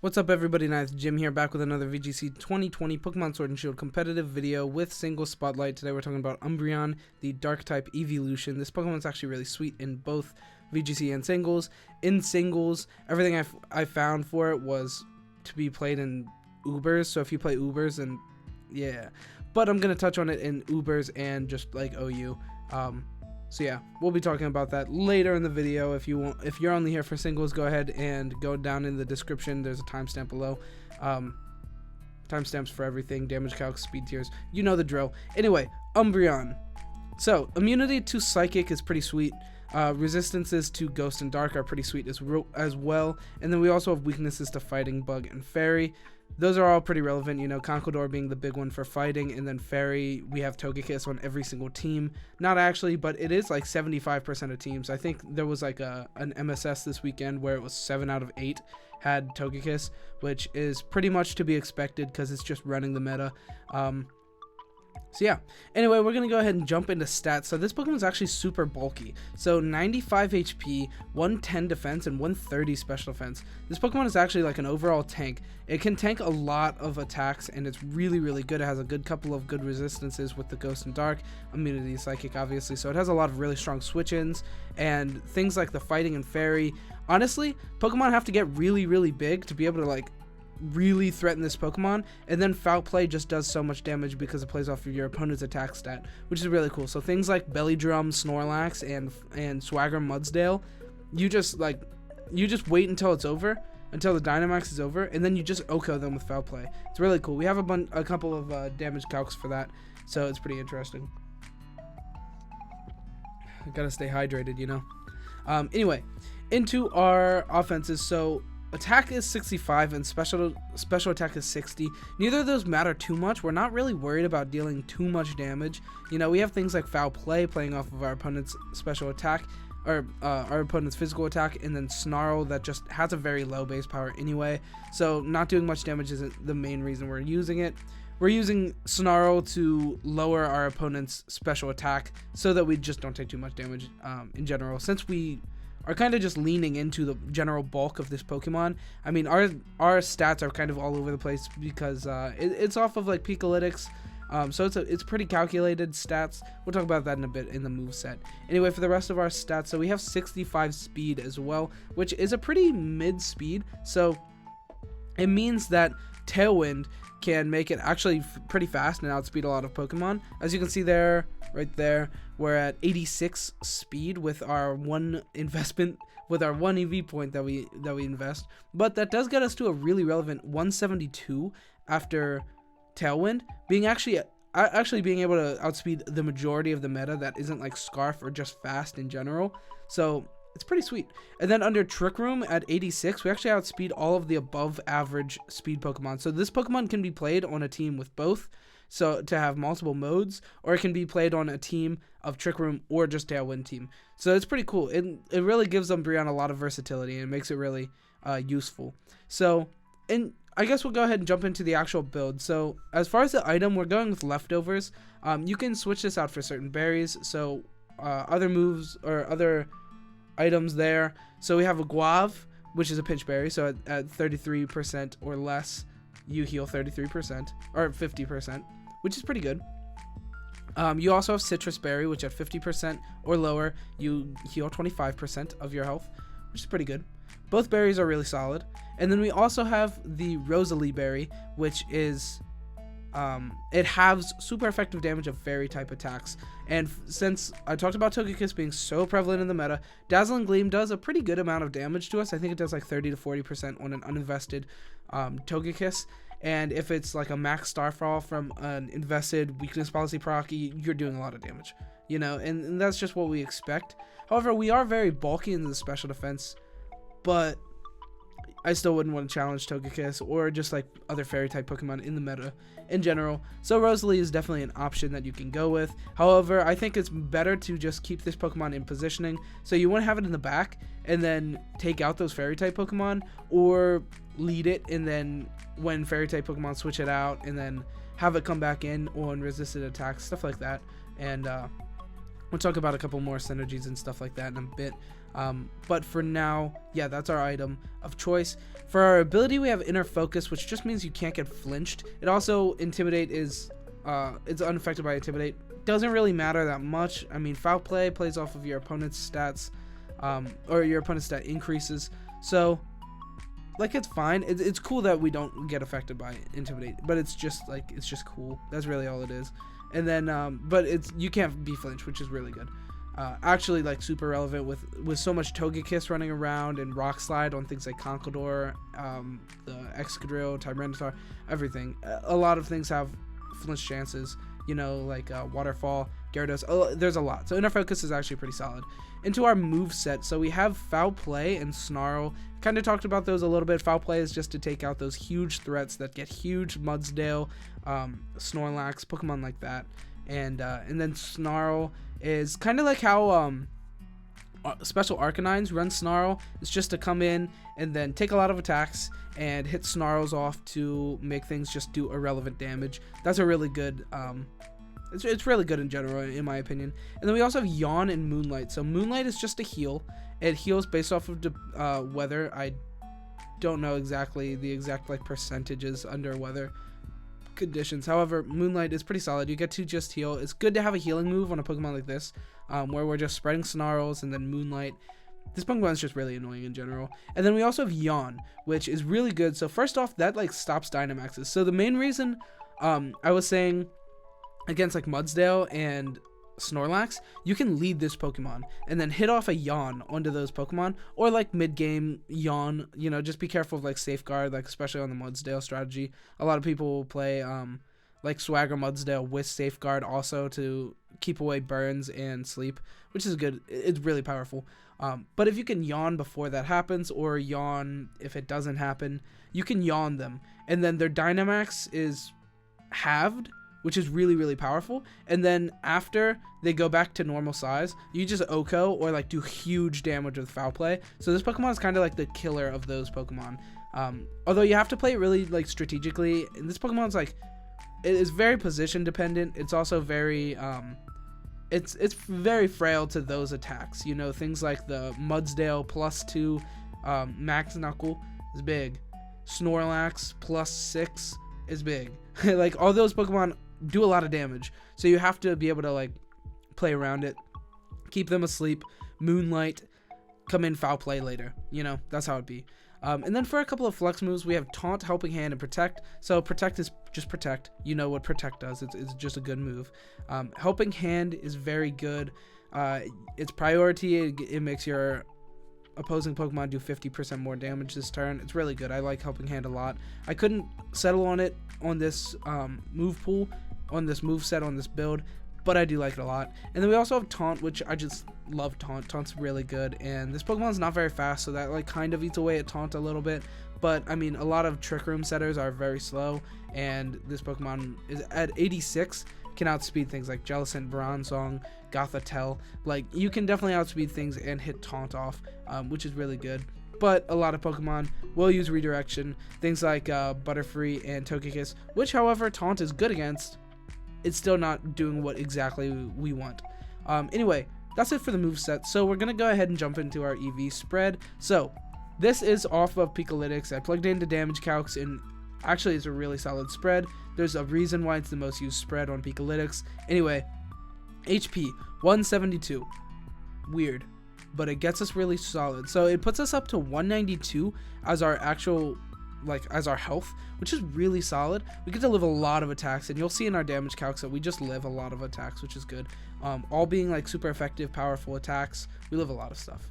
What's up everybody, nice Jim here, back with another VGC 2020 Pokemon Sword and Shield competitive video with single spotlight. Today we're talking about Umbreon, the dark type evolution. This Pokemon's actually really sweet in both VGC and singles. In singles, everything I found for it was to be played in Ubers, so if you play Ubers, and yeah. But I'm going to touch on it in Ubers and just like OU. So yeah, we'll be talking about that later in the video. If you're only here for singles, go ahead and go down in the description. There's a timestamp below. Timestamps for everything, damage calcs, speed tiers, you know the drill. Anyway, Umbreon. So immunity to psychic is pretty sweet. Resistances to ghost and dark are pretty sweet as well. And then we also have weaknesses to fighting, bug, and fairy. Those are all pretty relevant, you know, Conkeldurr being the big one for fighting, and then fairy, we have Togekiss on every single team. Not actually, but it is like 75% of teams. I think there was like an MSS this weekend where it was 7 out of 8 had Togekiss, which is pretty much to be expected because it's just running the meta. So yeah, anyway, we're going to go ahead and jump into stats. So this Pokemon is actually super bulky. So 95 HP, 110 defense, and 130 special defense. This Pokemon is actually like an overall tank. It can tank a lot of attacks, and it's really, really good. It has a good couple of good resistances with the Ghost and Dark, immunity to Psychic, obviously. So it has a lot of really strong switch-ins, and things like the Fighting and Fairy. Honestly, Pokemon have to get really, really big to be able to like really threaten this Pokemon, and then Foul Play just does so much damage because it plays off of your opponent's attack stat, which is really cool. So things like Belly Drum, Snorlax, and Swagger Mudsdale, you just wait until it's over, until the Dynamax is over, and then you just OHKO them with Foul Play. It's really cool. We have a couple of damage calcs for that, so it's pretty interesting. I gotta stay hydrated, you know. Anyway, into our offenses. So attack is 65 and special attack is 60. Neither of those matter too much. We're not really worried about dealing too much damage. You know, we have things like Foul Play playing off of our opponent's special attack, or our opponent's physical attack, and then Snarl that just has a very low base power anyway. So not doing much damage isn't the main reason we're using it. We're using Snarl to lower our opponent's special attack so that we just don't take too much damage in general. Since we are kind of just leaning into the general bulk of this Pokemon. I mean, our stats are kind of all over the place because it's off of like Pikalytics, so it's pretty calculated stats. We'll talk about that in a bit in the moveset. Anyway, for the rest of our stats, so we have 65 speed as well, which is a pretty mid speed. So it means that Tailwind can make it actually pretty fast and outspeed a lot of Pokemon. As you can see there, right there, we're at 86 speed with our one investment, with our one EV point that we invest. But that does get us to a really relevant 172 after Tailwind, being actually being able to outspeed the majority of the meta that isn't like Scarf or just fast in general. So it's pretty sweet. And then under Trick Room at 86, we actually outspeed all of the above average speed Pokemon. So this Pokemon can be played on a team with both, so to have multiple modes, or it can be played on a team of Trick Room or just Tailwind team. So it's pretty cool. It really gives Umbreon a lot of versatility and makes it really useful. So, and I guess we'll go ahead and jump into the actual build. So as far as the item, we're going with Leftovers. You can switch this out for certain berries. So other moves or other items there. So we have a Guave, which is a pinch berry. So at 33% or less, you heal 33% or 50%, which is pretty good. You also have Citrus Berry, which at 50% or lower, you heal 25% of your health, which is pretty good. Both berries are really solid. And then we also have the Rosalie Berry, which is it has super effective damage of fairy type attacks, and since I talked about Togekiss being so prevalent in the meta, Dazzling Gleam does a pretty good amount of damage to us. I think it does like 30 to 40% on an uninvested Togekiss, and if it's like a max Starfall from an invested weakness policy proc, you're doing a lot of damage, you know, and that's just what we expect. However, we are very bulky in the special defense, but I still wouldn't want to challenge Togekiss or just like other fairy type Pokemon in the meta in general. So Rosalie is definitely an option that you can go with. However, I think it's better to just keep this Pokemon in positioning. So you want to have it in the back and then take out those fairy type Pokemon, or lead it and then when fairy type Pokemon switch it out and then have it come back in on resisted attacks, stuff like that. And we'll talk about a couple more synergies and stuff like that in a bit. But for now, yeah, that's our item of choice. For our ability, we have Inner Focus, which just means you can't get flinched. It also, Intimidate is, it's unaffected by Intimidate. Doesn't really matter that much. I mean, Foul Play plays off of your opponent's stats, or your opponent's stat increases. So, like, it's fine. It's cool that we don't get affected by Intimidate, but it's just cool. That's really all it is. And then, but you can't be flinched, which is really good. Actually, like, super relevant with so much Togekiss running around and Rock Slide on things like Conkeldurr, the Excadrill, Tyranitar, everything. A lot of things have flinch chances, you know, like Waterfall, Gyarados. Oh, there's a lot. So Inner Focus is actually pretty solid. Into our move set, so we have Foul Play and Snarl. Kind of talked about those a little bit. Foul Play is just to take out those huge threats that get huge. Mudsdale, Snorlax, Pokemon like that. And then Snarl is kind of like how Special Arcanines run Snarl. It's just to come in and then take a lot of attacks and hit Snarls off to make things just do irrelevant damage. That's a really good, it's really good in general, in my opinion. And then we also have Yawn and Moonlight. So Moonlight is just a heal. It heals based off of the weather. I don't know exactly the exact like percentages under weather conditions. However, Moonlight is pretty solid. You get to just heal. It's good to have a healing move on a Pokemon like this, where we're just spreading Snarls and then Moonlight. This Pokemon is just really annoying in general. And then we also have Yawn, which is really good. So first off, that like stops Dynamaxes. So the main reason I was saying against like Mudsdale and Snorlax, you can lead this Pokemon and then hit off a Yawn onto those Pokemon, or like mid-game Yawn, you know, just be careful of like Safeguard, like especially on the Mudsdale strategy. A lot of people will play like Swagger Mudsdale with Safeguard also to keep away burns and sleep, which is good. It's really powerful. But if you can Yawn before that happens, or Yawn if it doesn't happen, you can Yawn them, and then their Dynamax is halved, which is really, really powerful. And then after they go back to normal size, you just OHKO or like do huge damage with Foul Play. So this Pokemon is kind of like the killer of those Pokemon. Although you have to play it really like strategically. And this Pokemon's like, it is very position dependent. It's also very, it's very frail to those attacks. You know, things like the Mudsdale +2 Max Knuckle is big. Snorlax +6 is big. Like, all those Pokemon do a lot of damage, so you have to be able to like play around it, keep them asleep. Moonlight, come in Foul Play later, you know, that's how it be. And then for a couple of flex moves, we have Taunt, Helping Hand, and Protect. So Protect is just Protect. You know what Protect does. It's just a good move. Helping Hand is very good. It's priority. It makes your opposing Pokemon do 50% more damage this turn. It's really good. I like Helping Hand a lot. I couldn't settle on it on this move pool, on this move set, on this build, but I do like it a lot. And then we also have Taunt, which I just love Taunt. Taunt's really good, and this Pokemon's not very fast, so that like kind of eats away at Taunt a little bit. But I mean, a lot of Trick Room setters are very slow, and this Pokemon is at 86, can outspeed things like Jellicent, Bronzong, Gothitelle. Like, you can definitely outspeed things and hit Taunt off, which is really good. But a lot of Pokemon will use Redirection, things like Butterfree and Togekiss, which, however, Taunt is good against. It's still not doing what exactly we want. Anyway, that's it for the moveset. So we're going to go ahead and jump into our EV spread. So this is off of Pikalytics. I plugged into Damage Calcs, and actually it's a really solid spread. There's a reason why it's the most used spread on Pikalytics. Anyway, HP 172. Weird, but it gets us really solid. So it puts us up to 192 as our actual, like, as our health, which is really solid. We get to live a lot of attacks, and you'll see in our damage calcs that we just live a lot of attacks, which is good. All being like super effective, powerful attacks. We live a lot of stuff.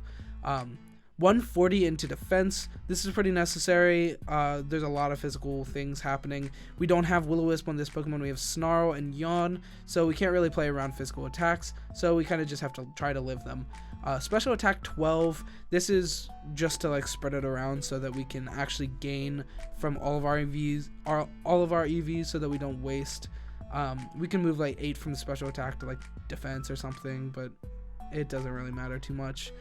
140 into defense. This is pretty necessary. There's a lot of physical things happening. We don't have Will-O-Wisp on this Pokemon. We have Snarl and Yawn, so we can't really play around physical attacks. So we kind of just have to try to live them. Special attack 12. This is just to like spread it around so that we can actually gain from all of our EVs, so that we don't waste. We can move like 8 from the special attack to like defense or something, but it doesn't really matter too much.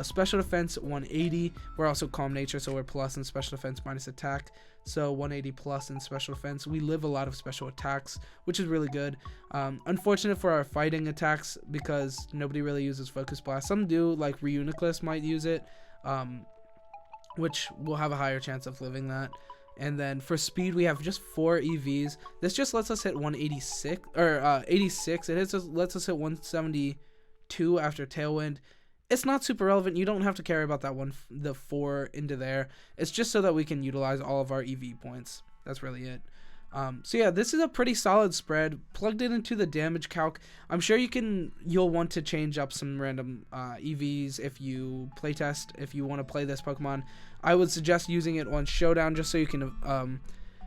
Special defense 180. We're also calm nature, so we're plus in special defense minus attack. So 180 plus in special defense. We live a lot of special attacks, which is really good. Unfortunate for our fighting attacks because nobody really uses focus blast. Some do, like Reuniclus might use it, which will have a higher chance of living that. And then for speed, we have just 4 EVs. This just lets us hit 186 or 86. It lets us hit 172 after Tailwind. It's not super relevant. You don't have to care about that one, the 4 into there. It's just so that we can utilize all of our EV points. That's really it. So yeah, this is a pretty solid spread. Plugged it into the damage calc. I'm sure you'll want to change up some random EVs if you playtest. If you want to play this Pokemon, I would suggest using it on Showdown just so you can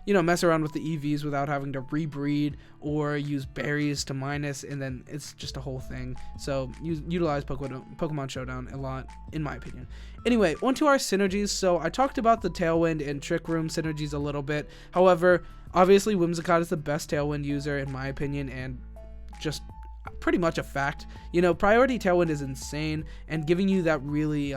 mess around with the EVs without having to rebreed or use berries to minus, and then it's just a whole thing. So utilize Pokemon Showdown a lot, in my opinion. Anyway, onto our synergies. So I talked about the Tailwind and Trick Room synergies a little bit. However, obviously Whimsicott is the best Tailwind user in my opinion, and just pretty much a fact. Priority Tailwind is insane, and giving you that really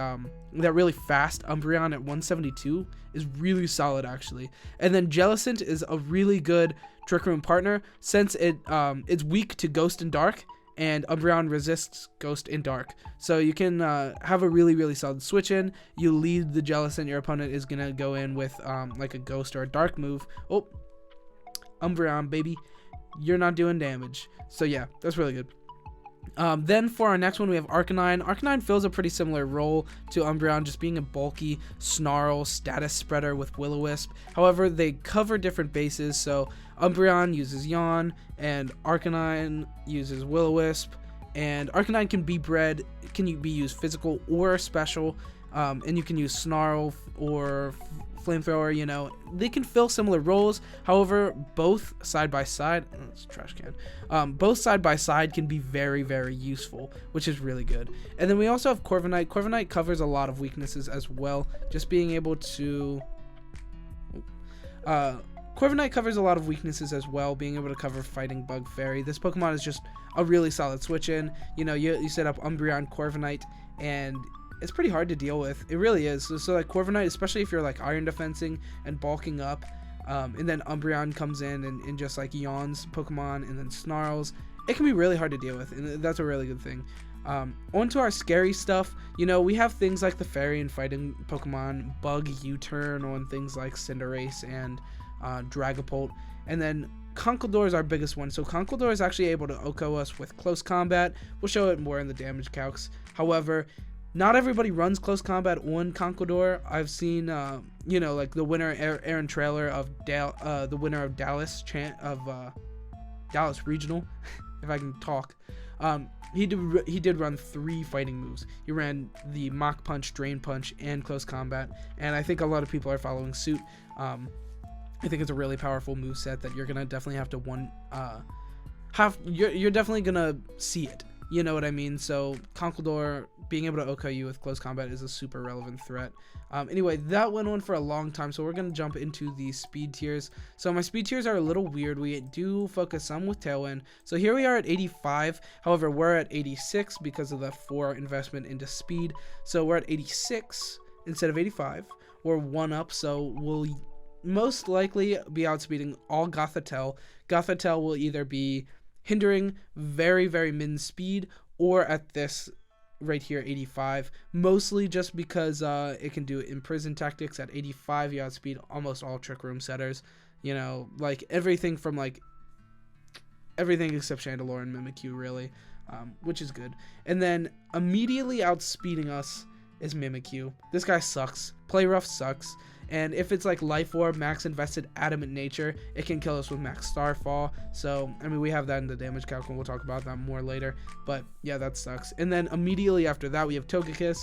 fast Umbreon at 172 is really solid actually. And then Jellicent is a really good Trick Room partner since it's weak to Ghost and Dark, and Umbreon resists Ghost and Dark. So you can have a really solid switch in. You lead the Jellicent, your opponent is gonna go in with like a Ghost or a Dark move. Oh, Umbreon, baby, you're not doing damage. So yeah, that's really good. Then for our next one, we have Arcanine. Arcanine fills a pretty similar role to Umbreon, just being a bulky Snarl status spreader with Will-O-Wisp. However, they cover different bases, so Umbreon uses Yawn, and Arcanine uses Will-O-Wisp, and Arcanine can be used physical or special, and you can use Snarl or Flamethrower. They can fill similar roles. However, both side by side, it's a trash can. Both side by side can be very useful, which is really good. And then we also have Corviknight. Corviknight covers a lot of weaknesses as well. Just being able to Corviknight covers a lot of weaknesses as well, being able to cover Fighting Bug Fairy. This Pokemon is just a really solid switch in. You set up Umbreon Corviknight, and it's pretty hard to deal with. It really is. So like Corviknight, especially if you're like iron defensing and bulking up, and then Umbreon comes in and just like yawns Pokemon and then snarls, it can be really hard to deal with, and that's a really good thing. On to our scary stuff. We have things like the fairy and fighting Pokemon, Bug U-turn on things like Cinderace and Dragapult, and then Conkeldurr is our biggest one. So Conkeldurr is actually able to OHKO us with close combat. We'll show it more in the damage calcs. However, not everybody runs close combat on Conkeldurr. I've seen, like the winner, Aaron Trailer of the winner of Dallas Dallas Regional, if I can talk. He did run 3 fighting moves. He ran the Mach Punch, Drain Punch, and close combat, and I think a lot of people are following suit. I think it's a really powerful move set that you're gonna definitely have to you're definitely gonna see it. You know what I mean? So Conkeldurr being able to OHKO you with close combat is a super relevant threat. Anyway, that went on for a long time, so we're going to jump into the speed tiers. So my speed tiers are a little weird. We do focus some with Tailwind. So here we are at 85. However, we're at 86 because of the 4 investment into speed. So we're at 86 instead of 85. We're 1 up, so we'll most likely be outspeeding all Gothitelle. Gothitelle will either be hindering very min speed, or at this right here 85, mostly just because it can do imprison tactics. At 85 you outspeed almost all Trick Room setters, like everything except Chandelure and Mimikyu really, which is good. And then immediately outspeeding us is Mimikyu. This guy sucks. Play Rough sucks. And if it's like Life Orb, Max Invested, Adamant Nature, it can kill us with Max Starfall. So, I mean, we have that in the damage calc, and we'll talk about that more later. But, yeah, that sucks. And then immediately after that, we have Togekiss.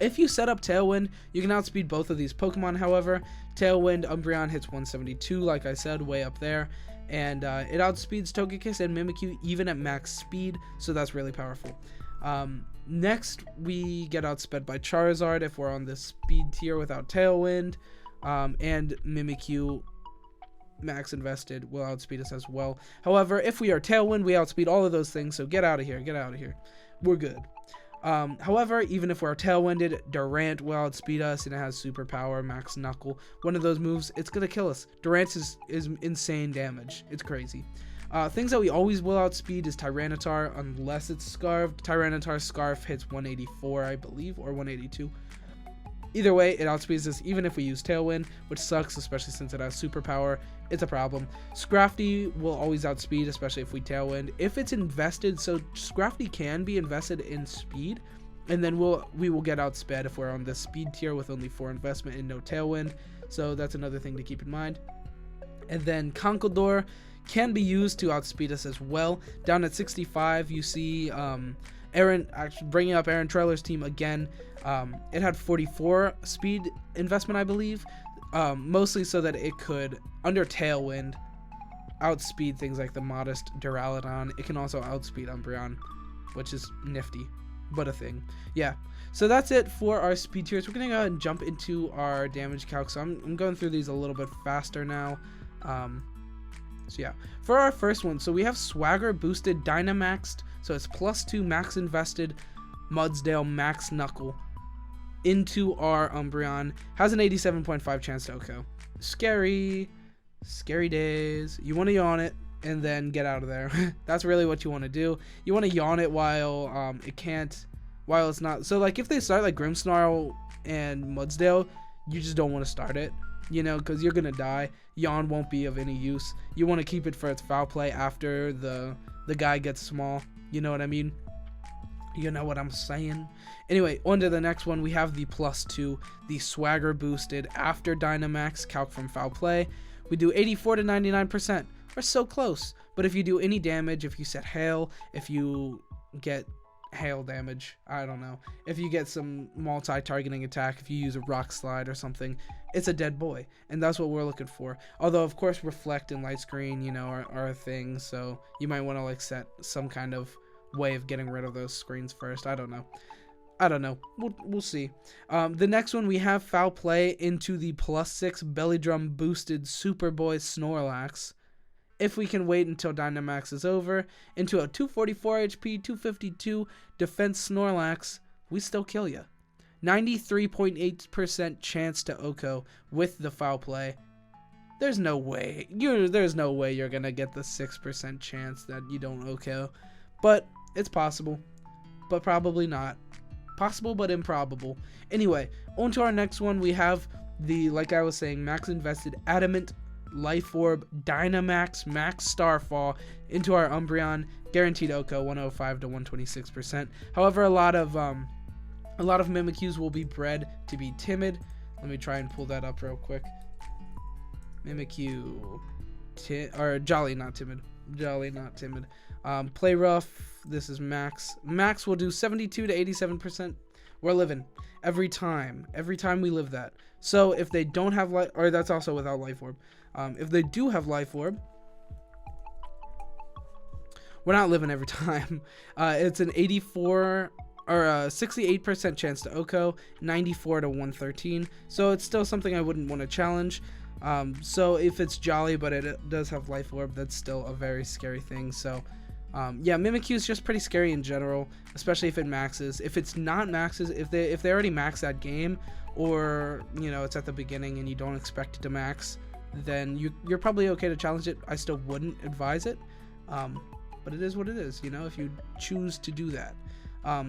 If you set up Tailwind, you can outspeed both of these Pokemon, however. Tailwind, Umbreon hits 172, like I said, way up there. And it outspeeds Togekiss and Mimikyu even at max speed, so that's really powerful. Next, we get outsped by Charizard if we're on the speed tier without Tailwind, and Mimikyu, max invested, will outspeed us as well. However, if we are Tailwind, we outspeed all of those things, so get out of here. we're good. However, even if we're tailwinded, Durant will outspeed us, and it has superpower, max knuckle. One of those moves, it's gonna kill us. Durant is insane damage. It's crazy. Things that we always will outspeed is Tyranitar, unless it's Scarfed. Tyranitar's Scarf hits 184, I believe, or 182. Either way, it outspeeds us even if we use Tailwind, which sucks, especially since it has superpower. It's a problem. Scrafty will always outspeed, especially if we Tailwind. If it's invested, so Scrafty can be invested in speed, and then we will get outsped if we're on the speed tier with only 4 investment and no Tailwind. So that's another thing to keep in mind. And then Conkeldurr can be used to outspeed us as well. Down at 65, you see Aaron, actually bringing up Aaron Treller's team again. It had 44 speed investment, I believe, mostly so that it could, under Tailwind, outspeed things like the modest Duraludon. It can also outspeed Umbreon, which is nifty, but a thing. Yeah, so that's it for our speed tiers. We're gonna go ahead and jump into our damage calc. So I'm going through these a little bit faster now. So yeah, for our first one, so we have Swagger boosted Dynamaxed, so it's +2 max invested Mudsdale max knuckle into our Umbreon. Has an 87.5 chance to OHKO. Scary days. You want to yawn it and then get out of there. That's really what you want to do. You want to yawn it while it's not. So like if they start like Grimmsnarl and Mudsdale, you just don't want to start it, you know, because you're gonna die. Yawn won't be of any use. You want to keep it for its foul play after the guy gets small. You know what I mean? You know what I'm saying? Anyway, on to the next one. We have the +2, the Swagger boosted after Dynamax calc from foul play. We do 84 to 99%. We're so close. But if you do any damage, if you set hail, if you get hail damage, I don't know, if you get some multi-targeting attack, if you use a rock slide or something, it's a dead boy, and that's what we're looking for. Although of course reflect and light screen, you know, are a thing, so you might want to like set some kind of way of getting rid of those screens first. I don't know, we'll see. The next one, we have foul play into the +6 belly drum boosted Superboy Snorlax. If we can wait until Dynamax is over, into a 244 HP, 252 defense Snorlax, we still kill ya. 93.8% chance to OHKO with the foul play. There's no way you're gonna get the 6% chance that you don't OHKO, but it's possible, but probably not. Possible but improbable. Anyway, on to our next one. We have the, like I was saying, max invested Adamant Life Orb Dynamax Max Starfall into our Umbreon, guaranteed OHKO 105 to 126%. However, a lot of Mimikyus will be bred to be timid. Let me try and pull that up real quick. Mimikyu, or Jolly not timid. Play rough. This is max. Max will do 72 to 87%. We're living every time. Every time we live that. So if they don't have life, or that's also without Life Orb. If they do have Life Orb, we're not living every time. It's an 84 or 68% chance to OHKO, 94 to 113. So it's still something I wouldn't want to challenge. So if it's Jolly, but it does have Life Orb, that's still a very scary thing. So yeah, Mimikyu is just pretty scary in general, especially if it maxes. If it's not maxes, if they already max that game, or you know it's at the beginning and you don't expect it to max, then you're probably okay to challenge it. I still wouldn't advise it, but it is what it is, you know, if you choose to do that.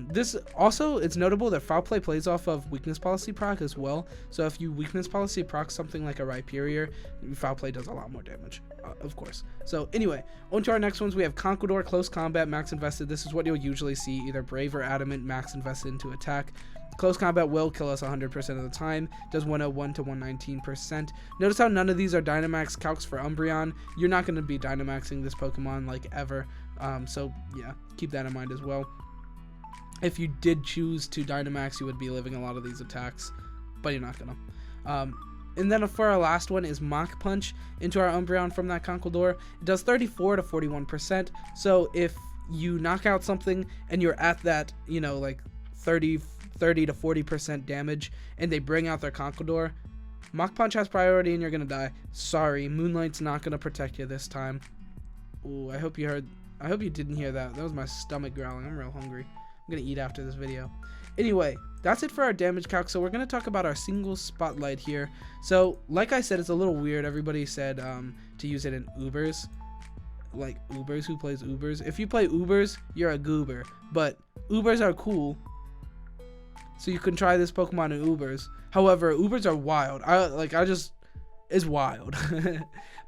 This also, it's notable that foul play plays off of weakness policy proc as well. So if you weakness policy proc something like a Rhyperior, foul play does a lot more damage, of course. So anyway, on to our next ones. We have Conkeldurr Close Combat Max Invested. This is what you'll usually see, either Brave or Adamant Max Invested into attack. Close Combat will kill us 100% of the time. Does 101 to 119%. Notice how none of these are Dynamax calcs for Umbreon. You're not going to be Dynamaxing this Pokemon like ever. So yeah, keep that in mind as well. If you did choose to Dynamax, you would be living a lot of these attacks, but you're not gonna. And then for our last one is Mach Punch into our Umbreon from that Conkeldurr. It does 34 to 41%. So if you knock out something and you're at that, you know, like 30 to 40% damage, and they bring out their Conkeldurr, Mach Punch has priority and you're gonna die. Sorry, Moonlight's not gonna protect you this time. Ooh, I hope you didn't hear that. That was my stomach growling. I'm real hungry. I'm gonna eat after this video. Anyway, that's it for our damage calc. So we're gonna talk about our single spotlight here. So like I said, it's a little weird. Everybody said to use it in Ubers. Like Ubers, who plays Ubers? If you play Ubers, you're a goober. But Ubers are cool, so you can try this Pokemon in Ubers. However, Ubers are wild. It's wild.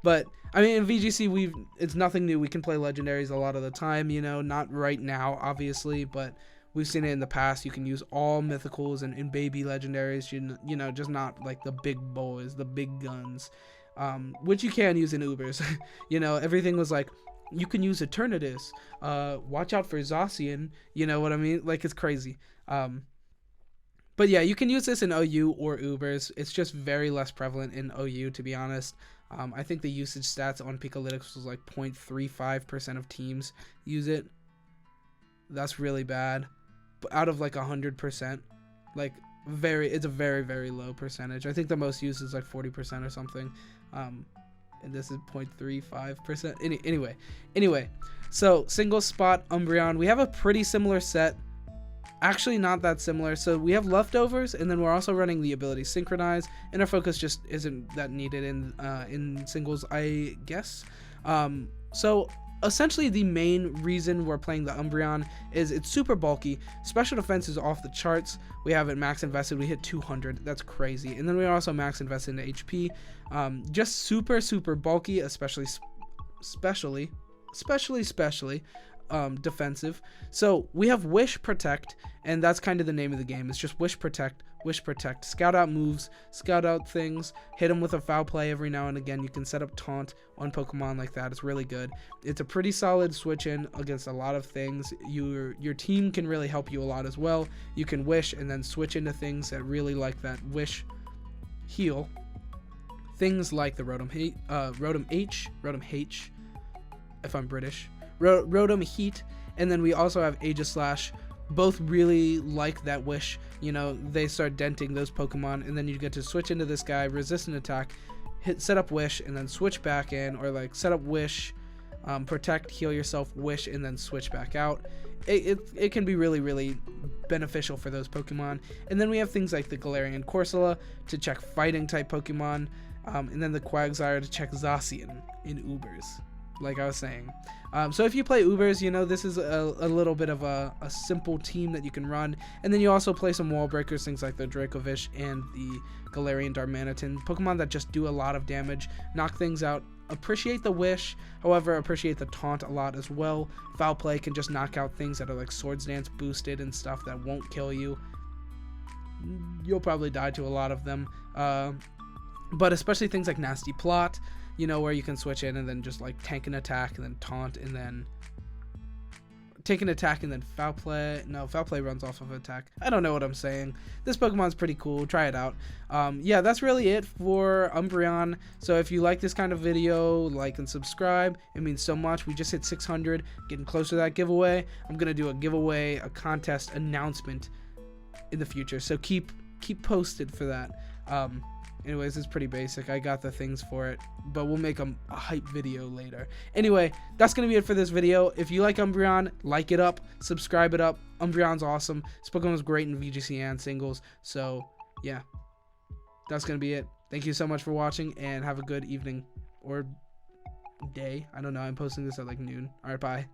But I mean, in VGC, it's nothing new. We can play legendaries a lot of the time. You know, not right now, obviously, but we've seen it in the past. You can use all mythicals and baby legendaries. You know, just not like the big boys, the big guns. Which you can use in Ubers. You know, everything was like, you can use Eternatus, watch out for Zacian, you know what I mean? Like, it's crazy. But yeah, you can use this in OU or Ubers. It's just very less prevalent in OU, to be honest. I think the usage stats on Pikalytics was like 0.35% of teams use it. That's really bad. But out of like 100%, like it's a very, very low percentage. I think the most used is like 40% or something. And this is 0.35%. Anyway, so single spot Umbreon. We have a pretty similar set. Actually, not that similar. So we have leftovers, and then we're also running the ability Synchronize, and our focus just isn't that needed in singles, I guess. So essentially, the main reason we're playing the Umbreon is it's super bulky. Special defense is off the charts. We have it max invested. We hit 200. That's crazy. And then we also max invested in HP. Just super bulky, especially defensive. So we have Wish, Protect, and that's kind of the name of the game. It's just Wish, Protect, scout out moves, scout out things, hit them with a foul play every now and again. You can set up taunt on Pokemon like that. It's really good. It's a pretty solid switch in against a lot of things. Your team can really help you a lot as well. You can Wish and then switch into things that really like that Wish heal. Things like the rotom-heat, if I'm British, rotom-heat, and then we also have Aegislash. Both really like that Wish. You know, they start denting those Pokemon, and then you get to switch into this guy, resist an attack, set up Wish, and then switch back in, or like set up Wish, Protect, heal yourself, Wish, and then switch back out. It can be really beneficial for those Pokemon. And then we have things like the Galarian Corsola to check fighting type Pokemon, and then the Quagsire to check Zacian in Ubers, like I was saying. So if you play Ubers, you know, this is a little bit of a simple team that you can run. And then you also play some wall breakers, things like the Dracovish and the Galarian Darmanitan, Pokemon that just do a lot of damage, knock things out. Appreciate the Wish, however, appreciate the Taunt a lot as well. Foul Play can just knock out things that are like Swords Dance boosted and stuff that won't kill you. You'll probably die to a lot of them. But especially things like Nasty Plot, you know, where you can switch in and then just like tank an attack and then taunt and then take an attack and then foul play. No, foul play runs off of attack. I don't know what I'm saying. This Pokemon's pretty cool. Try it out. Yeah, that's really it for Umbreon. So if you like this kind of video, like and subscribe. It means so much. We just hit 600, getting closer to that giveaway. I'm gonna do a giveaway, a contest announcement in the future. So keep posted for that. Anyways, it's pretty basic. I got the things for it, but we'll make a hype video later. Anyway, that's going to be it for this video. If you like Umbreon, like it up, subscribe it up. Umbreon's awesome. This Pokemon was great in VGC and singles. So, yeah, that's going to be it. Thank you so much for watching, and have a good evening or day. I don't know. I'm posting this at like noon. All right, bye.